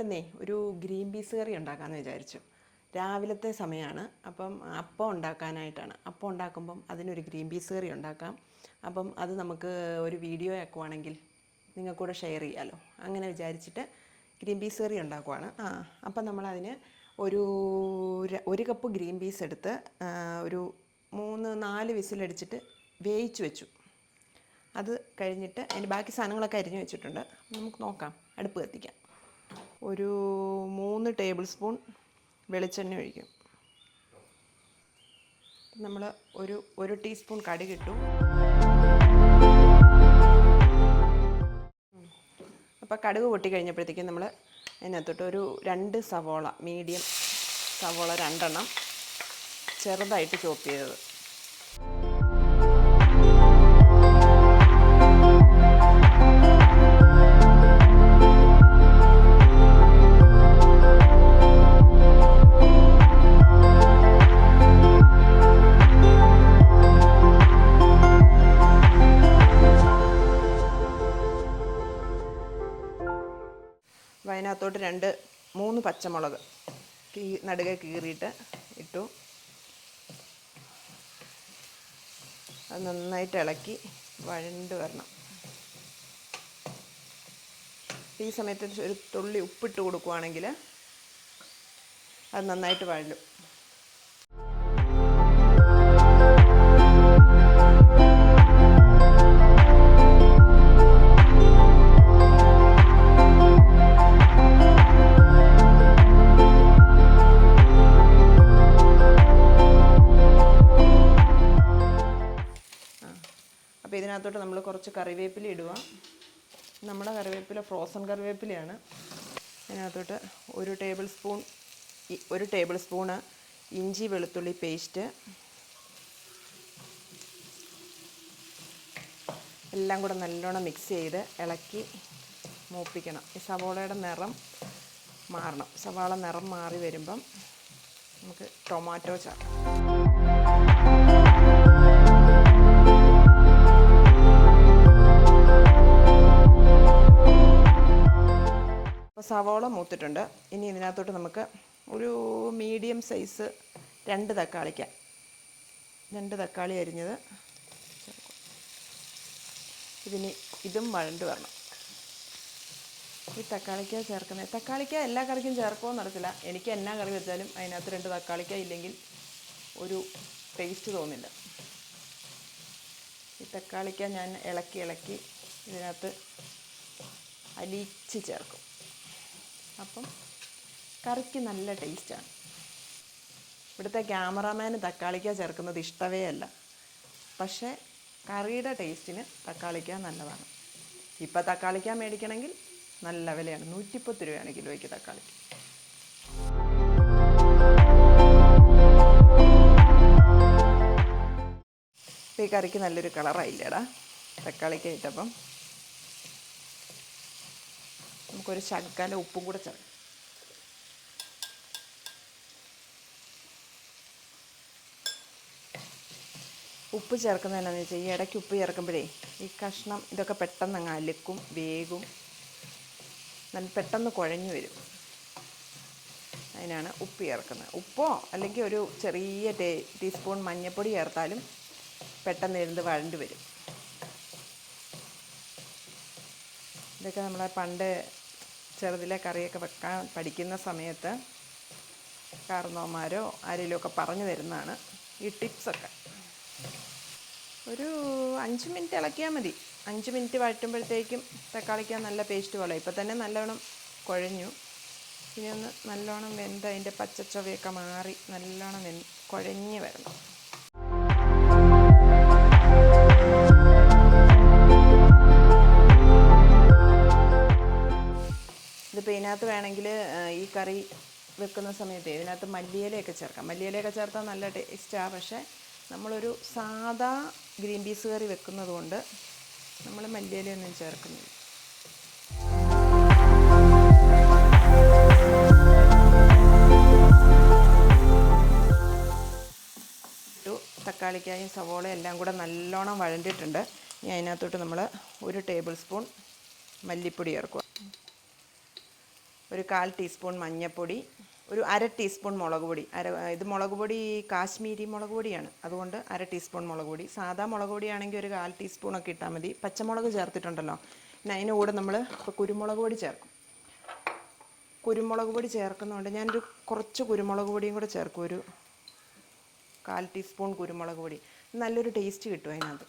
നമ്മളിന്നേ ഒരു green peas കറി ഉണ്ടാക്കാമെന്ന് വിചാരിച്ചു. രാവിലത്തെ സമയമാണ്. അപ്പം അപ്പം ഉണ്ടാക്കാനായിട്ടാണ്. അപ്പം ഉണ്ടാക്കുമ്പം അതിനൊരു ഗ്രീൻ പീസ് കറി ഉണ്ടാക്കാം. അപ്പം അത് നമുക്ക് ഒരു വീഡിയോ ആക്കുവാണെങ്കിൽ നിങ്ങൾക്കൂടെ ഷെയർ ചെയ്യാമല്ലോ. അങ്ങനെ വിചാരിച്ചിട്ട് ഗ്രീൻ പീസ് കറി ഉണ്ടാക്കുവാണ്. അപ്പം നമ്മളതിന് ഒരു കപ്പ് ഗ്രീൻ പീസ് എടുത്ത് ഒരു 3-4 വിസിലടിച്ചിട്ട് വേവിച്ച് വെച്ചു. അത് കഴിഞ്ഞിട്ട് അതിൻ്റെ ബാക്കി സാധനങ്ങളൊക്കെ അരിഞ്ഞു വെച്ചിട്ടുണ്ട്. നമുക്ക് നോക്കാം. അടുപ്പ് കത്തിക്കാം. ഒരു 3 ടേബിൾ സ്പൂൺ വെളിച്ചെണ്ണ ഒഴിക്കും. നമ്മൾ ഒരു ടീസ്പൂൺ കടുകിട്ടു. അപ്പോൾ കടുക് പൊട്ടി കഴിഞ്ഞപ്പോഴത്തേക്കും നമ്മൾ അതിനകത്തോട്ട് ഒരു 2 സവോള, മീഡിയം സവോള 2 എണ്ണം ചെറുതായിട്ട് ചോപ്പ് ചെയ്തത്, അതിനകത്തോട്ട് 2-3 പച്ചമുളക് നടുകെ കീറിയിട്ട് ഇട്ടു. അത് നന്നായിട്ട് ഇളക്കി വഴണ്ട് വരണം. ഈ സമയത്ത് ഒരു തുള്ളി ഉപ്പിട്ട് കൊടുക്കുവാണെങ്കിൽ അത് നന്നായിട്ട് വഴലും. അപ്പോൾ ഇതിനകത്തോട്ട് നമ്മൾ കുറച്ച് കറിവേപ്പില ഇടുക. നമ്മുടെ കറിവേപ്പില ഫ്രോസൺ കറിവേപ്പിലയാണ്. അതിനകത്തോട്ട് ഒരു ടേബിൾ സ്പൂണ് ഇഞ്ചി വെളുത്തുള്ളി പേസ്റ്റ്, എല്ലാം കൂടെ നല്ലോണം മിക്സ് ചെയ്ത് ഇളക്കി മൂപ്പിക്കണം. ഈ സവോളയുടെ നിറം മാറണം. സവാള നിറം മാറി വരുമ്പം നമുക്ക് ടൊമാറ്റോ ചേർക്കാം. സവോള മൂത്തിട്ടുണ്ട്. ഇനി ഇതിനകത്തോട്ട് നമുക്ക് ഒരു മീഡിയം സൈസ് 2 തക്കാളി അരിഞ്ഞത് ഇതും വഴണ്ട് വരണം. ഈ തക്കാളിക്ക ചേർക്കുന്നത്, തക്കാളിക്ക എല്ലാ കറിക്കും ചേർക്കുമോ നടക്കില്ല. എനിക്ക് എന്നാ കറി വെച്ചാലും അതിനകത്ത് 2 തക്കാളിക്ക ഇല്ലെങ്കിൽ ഒരു ടേസ്റ്റ് തോന്നില്ല. ഈ തക്കാളിക്ക ഞാൻ ഇളക്കി ഇതിനകത്ത് അലിയിച്ച് ചേർക്കും. അപ്പം കറിക്ക് നല്ല ടേസ്റ്റാണ്. ഇവിടുത്തെ ക്യാമറാമാന് തക്കാളിക്ക ചേർക്കുന്നത് ഇഷ്ടമേ അല്ല. പക്ഷേ കറിയുടെ ടേസ്റ്റിന് തക്കാളിക്ക നല്ലതാണ്. ഇപ്പം തക്കാളിക്ക മേടിക്കണമെങ്കിൽ നല്ല വിലയാണ്. 110 രൂപയാണ് കിലോയ്ക്ക് തക്കാളിക്ക്. ഇപ്പം ഈ കറിക്ക് നല്ലൊരു കളറായില്ലേടാ തക്കാളിക്ക ഇട്ടപ്പം. നമുക്കൊരു ശകലം ഉപ്പും കൂടെ ചേർക്കാം. ഉപ്പ് ചേർക്കുന്നത് എന്നാന്ന് വെച്ചാൽ ഈ ഇടയ്ക്ക് ഉപ്പ് ചേർക്കുമ്പോഴേ ഈ കഷ്ണം ഇതൊക്കെ പെട്ടെന്ന് അങ്ങ് അലുക്കും വേഗും നല്ല പെട്ടെന്ന് കുഴഞ്ഞു വരും. അതിനാണ് ഉപ്പ് ചേർക്കുന്നത്. ഉപ്പോ അല്ലെങ്കിൽ ഒരു ചെറിയ ടീസ്പൂൺ മഞ്ഞൾപ്പൊടി ചേർത്താലും പെട്ടെന്ന് ഇരുന്ന് വഴണ്ട് വരും. ഇതൊക്കെ നമ്മളെ പണ്ട് ചെറുതിലെ കറിയൊക്കെ വെക്കാൻ പഠിക്കുന്ന സമയത്ത് കാരണവന്മാരോ ആരെങ്കിലുമൊക്കെ പറഞ്ഞു തരുന്നതാണ് ഈ ടിപ്സൊക്കെ. ഒരു 5 മിനിറ്റ് ഇളക്കിയാൽ മതി. 5 മിനിറ്റ് വഴറ്റുമ്പോഴത്തേക്കും തക്കാളിക്ക നല്ല പേസ്റ്റ് പോലെ. ഇപ്പം തന്നെ നല്ലോണം കുഴഞ്ഞു. ഇനി ഒന്ന് നല്ലോണം വെന്ത് അതിൻ്റെ പച്ചച്ചൊവയൊക്കെ മാറി നല്ലോണം കുഴഞ്ഞ് വരണം. ഇതിപ്പോൾ ഇതിനകത്ത് വേണമെങ്കിൽ ഈ കറി വെക്കുന്ന സമയത്ത് ഇതിനകത്ത് മല്ലിയിലയൊക്കെ ചേർക്കാം. മല്ലിയിലയൊക്കെ ചേർത്താൽ നല്ല ടേസ്റ്റാണ്. പക്ഷേ നമ്മളൊരു സാദാ ഗ്രീൻ പീസ് കറി വെക്കുന്നത് കൊണ്ട് നമ്മൾ മല്ലിയിലയൊന്നും ചേർക്കുന്നില്ല. തക്കാളിക്കായും സവോളയും എല്ലാം കൂടെ നല്ലോണം വഴണ്ടിട്ടുണ്ട്. ഇനി അതിനകത്തോട്ട് നമ്മൾ 1 ടേബിൾ സ്പൂൺ മല്ലിപ്പൊടി ചേർക്കുക. ഒരു 1/4 ടീസ്പൂൺ മഞ്ഞൾപ്പൊടി, ഒരു 1/2 ടീസ്പൂൺ മുളക് പൊടി. ഇത് മുളക് പൊടി കാശ്മീരി മുളക് പൊടിയാണ്, അതുകൊണ്ട് 1/2 ടീസ്പൂൺ മുളക് പൊടി. സാധാ മുളക് പൊടിയാണെങ്കിൽ ഒരു 1/4 ടീസ്പൂണൊക്കെ ഇട്ടാൽ മതി. പച്ചമുളക് ചേർത്തിട്ടുണ്ടല്ലോ, പിന്നെ അതിന് കൂടെ നമ്മൾ ഇപ്പോൾ കുരുമുളക് പൊടി ചേർക്കും. കുരുമുളക് പൊടി ചേർക്കുന്നതുകൊണ്ട് ഞാനൊരു കുറച്ച് കുരുമുളക് പൊടിയും കൂടെ ചേർക്കും, ഒരു 1/4 ടീസ്പൂൺ കുരുമുളക് പൊടി. നല്ലൊരു ടേസ്റ്റ് കിട്ടും അതിനകത്ത്.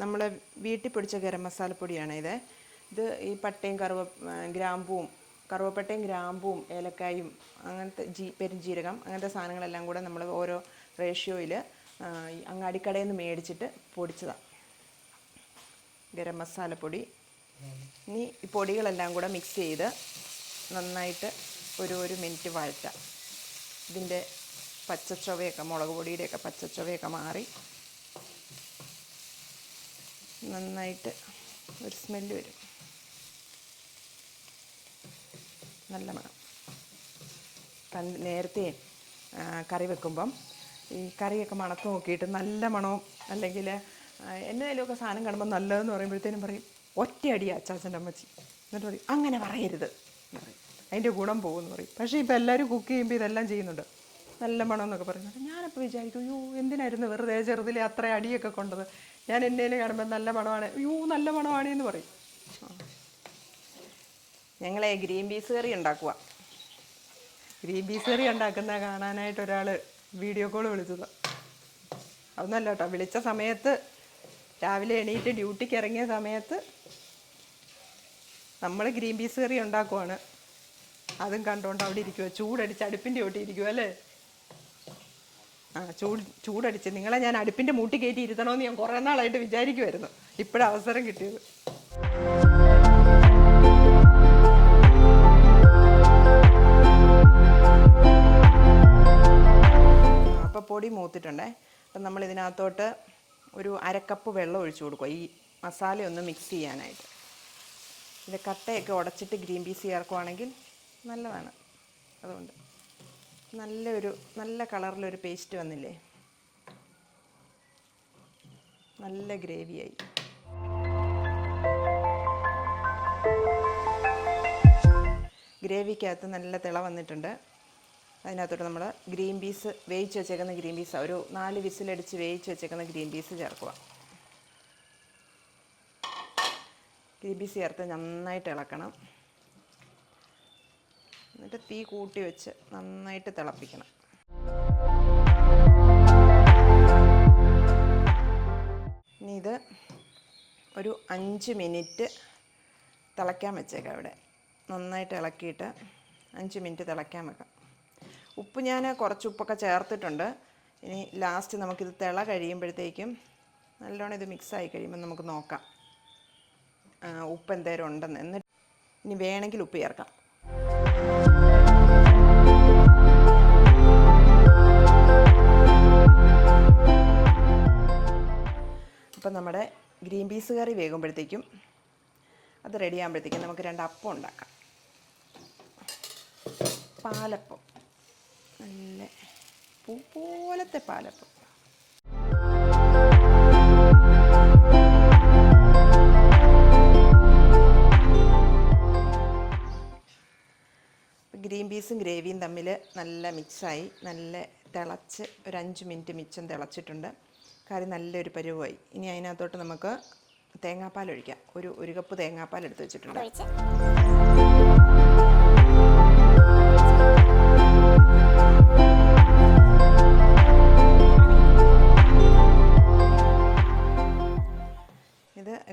നമ്മൾ വീട്ടിൽ പൊടിച്ച ഗരം മസാലപ്പൊടിയാണ് ഇത് ഈ പട്ടയും ഗ്രാമ്പൂവും, കറുവപ്പട്ടയും ഗ്രാമ്പൂവും ഏലക്കായും അങ്ങനത്തെ പെരുംജീരകം അങ്ങനത്തെ സാധനങ്ങളെല്ലാം കൂടെ നമ്മൾ ഓരോ റേഷ്യോയിൽ അങ്ങാടിക്കടയിൽ നിന്ന് മേടിച്ചിട്ട് പൊടിച്ചതാണ് ഗരം മസാലപ്പൊടി. ഇനി ഈ പൊടികളെല്ലാം കൂടെ മിക്സ് ചെയ്ത് നന്നായിട്ട് ഒരു മിനിറ്റ് വഴറ്റാം. ഇതിൻ്റെ പച്ചച്ചുവയൊക്കെ, മുളക് പൊടിയുടെയൊക്കെ പച്ചച്ചുവയൊക്കെ മാറി നന്നായിട്ട് ഒരു സ്മെല്ല് വരും, നല്ല മണം. നേരത്തെ കറി വെക്കുമ്പം ഈ കറിയൊക്കെ മണത്ത് നോക്കിയിട്ട് നല്ല മണവും അല്ലെങ്കിൽ എന്നതിലൊക്കെ സാധനം കാണുമ്പോൾ നല്ലതെന്ന് പറയുമ്പോഴത്തേനും പറയും ഒറ്റയടിയാ അച്ചാച്ചൻ്റെ അമ്മച്ചി. എന്നിട്ട് പറയും അങ്ങനെ പറയരുത് എന്ന് പറയും, അതിൻ്റെ ഗുണം പോകുമെന്ന് പറയും. പക്ഷേ ഇപ്പോൾ എല്ലാവരും കുക്ക് ചെയ്യുമ്പോൾ ഇതെല്ലാം ചെയ്യുന്നുണ്ട്, നല്ല മണം എന്നൊക്കെ പറയുന്നുണ്ട്. ഞാനപ്പോൾ വിചാരിക്കും, അയ്യോ എന്തിനായിരുന്നു വെറുതെ ചെറുതിലെ അത്ര അടിയൊക്കെ കൊണ്ടത്. ഞാൻ എന്നേലും കാണുമ്പോൾ നല്ല മണമാണ്, അയ്യോ നല്ല മണമാണ് എന്ന് പറയും. ഞങ്ങളെ ഗ്രീൻ പീസ് കറി ഉണ്ടാക്കുക. ഗ്രീൻ പീസ് കറി ഉണ്ടാക്കുന്ന കാണാനായിട്ട് ഒരാൾ വീഡിയോ കോൾ വിളിച്ചത്. അതൊന്നല്ല കേട്ടോ, വിളിച്ച സമയത്ത് രാവിലെ എണീറ്റ് ഡ്യൂട്ടിക്ക് ഇറങ്ങിയ സമയത്ത് നമ്മൾ ഗ്രീൻ പീസ് കറി ഉണ്ടാക്കുവാണ്. അതും കണ്ടുകൊണ്ട് അവിടെ ഇരിക്കുക, ചൂടടിച്ച് അടുപ്പിൻ്റെ ചോട്ടി ഇരിക്കുക അല്ലേ. ചൂടടിച്ച് നിങ്ങളെ ഞാൻ അടുപ്പിൻ്റെ മൂട്ടി കയറ്റി ഇരുത്തണമെന്ന് ഞാൻ കുറേ നാളായിട്ട് വിചാരിക്കുമായിരുന്നു. ഇപ്പോഴാണ് അവസരം കിട്ടിയത്. അപ്പോൾ പൊടി മൂത്തിട്ടുണ്ടേ. അപ്പം നമ്മൾ ഇതിനകത്തോട്ട് ഒരു 1/2 കപ്പ് വെള്ളം ഒഴിച്ചു കൊടുക്കുക, ഈ മസാലയൊന്ന് മിക്സ് ചെയ്യാനായിട്ട്. ഇത് കട്ടയൊക്കെ ഉടച്ചിട്ട് ഗ്രീൻ പീസ് ചേർക്കുവാണെങ്കിൽ നല്ലതാണ്. അതുകൊണ്ട് നല്ല കളറിലൊരു പേസ്റ്റ് വന്നില്ലേ, നല്ല ഗ്രേവിയായി. ഗ്രേവിക്കകത്ത് നല്ല തിള വന്നിട്ടുണ്ട്. അതിനകത്തോട്ട് നമ്മൾ ഗ്രീൻ പീസ് വേവിച്ച് വെച്ചേക്കുന്ന ഗ്രീൻ പീസ്, ഒരു 4 വിസിലടിച്ച് വേവിച്ച് വെച്ചേക്കുന്ന ഗ്രീൻ പീസ് ചേർക്കുക. ഗ്രീൻ പീസ് ചേർത്ത് നന്നായിട്ട് ഇളക്കണം. എന്നിട്ട് തീ കൂട്ടി വെച്ച് നന്നായിട്ട് തിളപ്പിക്കണം. ഇനി ഇത് ഒരു 5 മിനിറ്റ് തിളയ്ക്കാൻ വെച്ചേക്കാം. ഇവിടെ നന്നായിട്ട് ഇളക്കിയിട്ട് 5 മിനിറ്റ് തിളയ്ക്കാൻ വെക്കാം. ഉപ്പ് ഞാൻ കുറച്ച് ഉപ്പൊക്കെ ചേർത്തിട്ടുണ്ട്. ഇനി ലാസ്റ്റ് നമുക്കിത് തിള കഴിയുമ്പോഴത്തേക്കും നല്ലോണം ഇത് മിക്സായി കഴിയുമ്പോൾ നമുക്ക് നോക്കാം ഉപ്പ് എന്തേലും ഉണ്ടെന്ന്. എന്നിട്ട് ഇനി വേണമെങ്കിൽ ഉപ്പ് ചേർക്കാം. അപ്പം നമ്മുടെ ഗ്രീൻ പീസ് കറി വേകുമ്പോഴത്തേക്കും, അത് റെഡി ആകുമ്പോഴത്തേക്കും നമുക്ക് 2 അപ്പം ഉണ്ടാക്കാം. പാലപ്പം, നല്ല പൂ പോലത്തെ പാലപ്പം. ഗ്രീൻ പീസും ഗ്രേവിയും തമ്മിൽ നല്ല മിക്സായി, നല്ല തിളച്ച് ഒരു 5 മിനിറ്റ് മിച്ചം തിളച്ചിട്ടുണ്ട്. കറി നല്ലൊരു പരുവായി. ഇനി അതിനകത്തോട്ട് നമുക്ക് തേങ്ങാപ്പാൽ ഒഴിക്കാം. ഒരു കപ്പ് തേങ്ങാപ്പാൽ എടുത്ത് വെച്ചിട്ടുണ്ട്.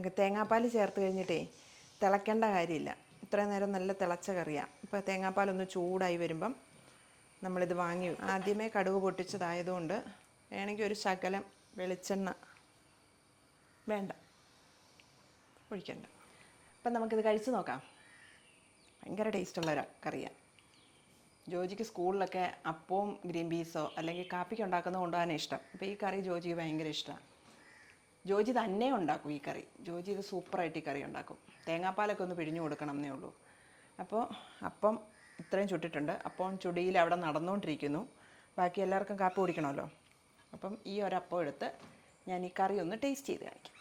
ഇത് തേങ്ങാപ്പാൽ ചേർത്ത് കഴിഞ്ഞിട്ടേ തിളയ്ക്കേണ്ട കാര്യമില്ല. ഇത്രയും നേരം നല്ല തിളച്ച കറിയാണ്. ഇപ്പോൾ തേങ്ങാപ്പാലൊന്ന് ചൂടായി വരുമ്പം നമ്മളിത് വാങ്ങി, ആദ്യമേ കടുക് പൊട്ടിച്ചതായതുകൊണ്ട് വേണമെങ്കിൽ ഒരു ശകലം വെളിച്ചെണ്ണ വേണ്ട, ഒഴിക്കണ്ട. അപ്പം നമുക്കിത് കഴിച്ച് നോക്കാം. ഭയങ്കര ടേസ്റ്റുള്ള കറിയാണ്. ജോജിക്ക് സ്കൂളിലൊക്കെ അപ്പവും ഗ്രീൻ പീസോ അല്ലെങ്കിൽ കാപ്പിക്ക് ഉണ്ടാക്കുന്നത് കൊണ്ടുപോകാനാണ് ഇഷ്ടം. അപ്പോൾ ഈ കറി ജോജിക്ക് ഭയങ്കര ഇഷ്ടമാണ്. ജോജി തന്നെ ഉണ്ടാക്കും ഈ കറി. ജോജി ഇത് സൂപ്പറായിട്ട് ഈ കറി ഉണ്ടാക്കും. തേങ്ങാപ്പാലൊക്കെ ഒന്ന് പിഴിഞ്ഞു കൊടുക്കണം എന്നേ ഉള്ളൂ. അപ്പോൾ അപ്പം ഇത്രയും ചുട്ടിട്ടുണ്ട്. അപ്പം ചുടിയിൽ അവിടെ നടന്നുകൊണ്ടിരിക്കുന്നു. ബാക്കി എല്ലാവർക്കും കാപ്പി കുടിക്കണമല്ലോ. അപ്പം ഈ ഒരപ്പം എടുത്ത് ഞാൻ ഈ കറി ഒന്ന് ടേസ്റ്റ് ചെയ്ത് കാണിക്കാം.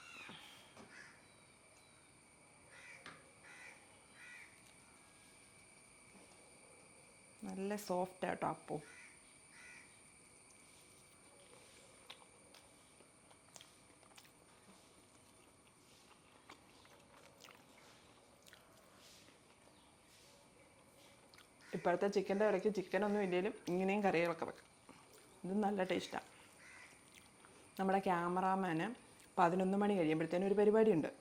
നല്ല സോഫ്റ്റ് ആട്ടോ അപ്പോൾ. ഇപ്പോഴത്തെ ചിക്കൻ്റെ ഇടയ്ക്ക് ചിക്കനൊന്നും ഇല്ലെങ്കിലും ഇങ്ങനെയും കറികളൊക്കെ വെക്കാം. ഇത് നല്ല ടേസ്റ്റാണ്. നമ്മുടെ ക്യാമറാമാന് 11 മണി കഴിയുമ്പോഴത്തേനും ഒരു പരിപാടിയുണ്ട്.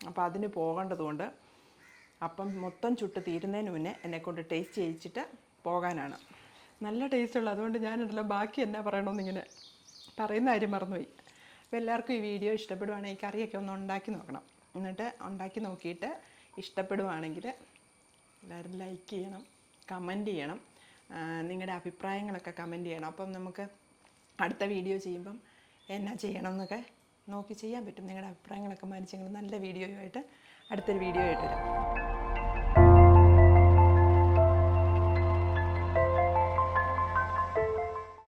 അപ്പോൾ അതിന് പോകേണ്ടതുകൊണ്ട് അപ്പം മൊത്തം ചുട്ട് തീരുന്നതിന് മുന്നേ എന്നെക്കൊണ്ട് ടേസ്റ്റ് ചെയ്യിച്ചിട്ട് പോകാനാണ്. നല്ല ടേസ്റ്റുള്ള, അതുകൊണ്ട് ഞാനുണ്ടല്ലോ ബാക്കി എന്നാ പറയണമെന്നിങ്ങനെ പറയുന്ന കാര്യം മറന്നുപോയി. അപ്പോൾ എല്ലാവർക്കും ഈ വീഡിയോ ഇഷ്ടപ്പെടുവാണെങ്കിൽ കറിയൊക്കെ ഒന്ന് ഉണ്ടാക്കി നോക്കണം. എന്നിട്ട് ഉണ്ടാക്കി നോക്കിയിട്ട് ഇഷ്ടപ്പെടുവാണെങ്കിൽ എല്ലാവരും ലൈക്ക് ചെയ്യണം, കമൻറ്റ് ചെയ്യണം, നിങ്ങളുടെ അഭിപ്രായങ്ങളൊക്കെ കമൻറ്റ് ചെയ്യണം. അപ്പം നമുക്ക് അടുത്ത വീഡിയോ ചെയ്യുമ്പം എന്നാ ചെയ്യണം എന്നൊക്കെ നോക്കി ചെയ്യാൻ പറ്റും. നിങ്ങളുടെ അഭിപ്രായങ്ങളൊക്കെ മാനിച്ചെങ്കിൽ നല്ല വീഡിയോയുമായിട്ട് അടുത്തൊരു വീഡിയോ ആയിട്ട് വരാം.